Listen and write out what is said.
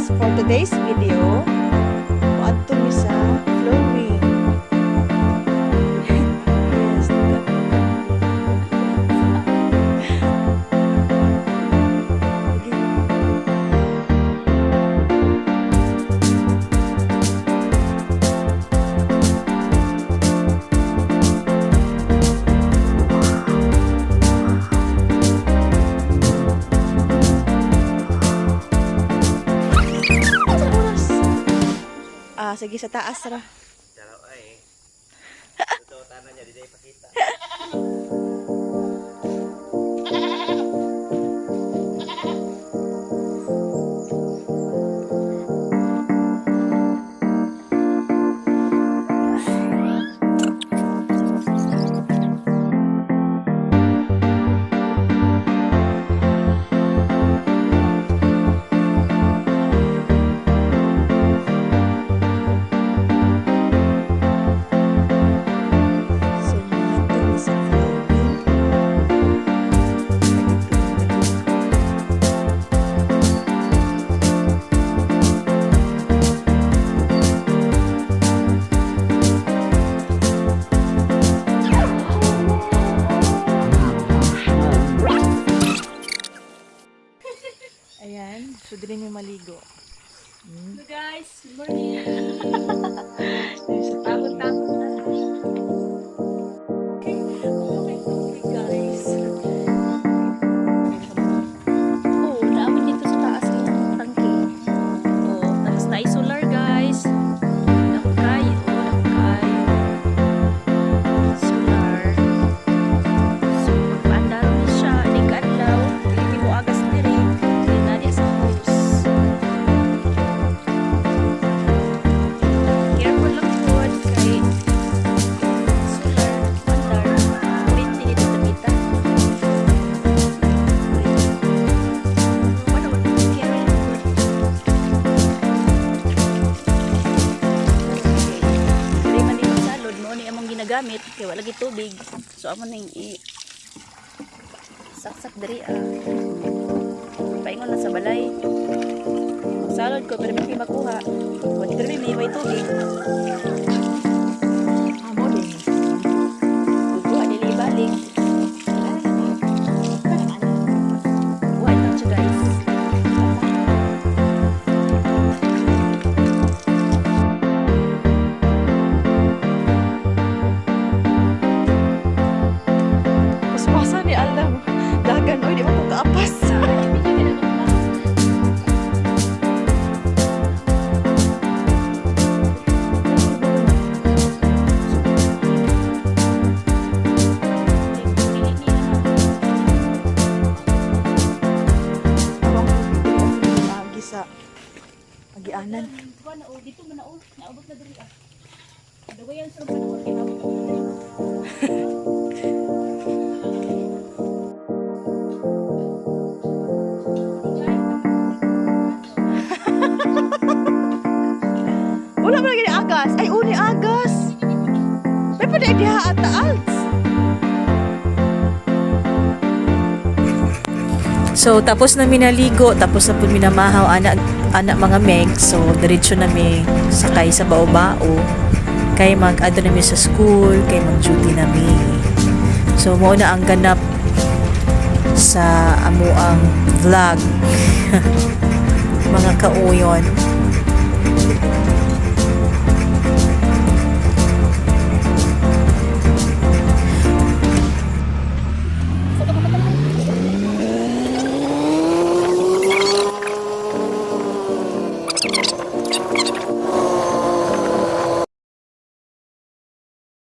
guys, for today's video, paadto mi sa flowing. Yes, sige sa taas ra. Dalaw ay. Ito tanan niya di day pakita. Ayan, so din yung maligo. Hello guys, good morning. Takot-takot na. Okay, guys. Oh, namin dito sa taas yung tangke. Oh, tapos tayo solar guys. Nakukay, solar. So, magpaandaro niya siya. Di ka adlaw. Hindi mo agas na rin. Kaya nadia sa house. Careful lang po kay solar andar. Kulit din ito tabitan. Ano ba? Carry lang po. Dili man din salod mo ni among ginagamit kay wala gid tubig. So amo ning saksak diri paingon na sa balay. Salod ko pero may makuha. Wala pero may tubig. Amo din. Kuha dili balik. Kuha ito siya guys. Paspasa ni alam. Dagan oy di mo ko kaapas. Agi sa agianan. Dito man naabot na diri Dawayan sa panahon kinabot. Wala mo lagi ni agas. Ay, uni agas. May pa diha at taals. So tapos na minaligo, tapos na po minamahaw anak mga meg. So diretso na mi sakay sa bao-bao. Kay mag-ado na mi sa school, kay mag-duty na mi. So mo na ang ganap sa amuang vlog. Mga kauyon.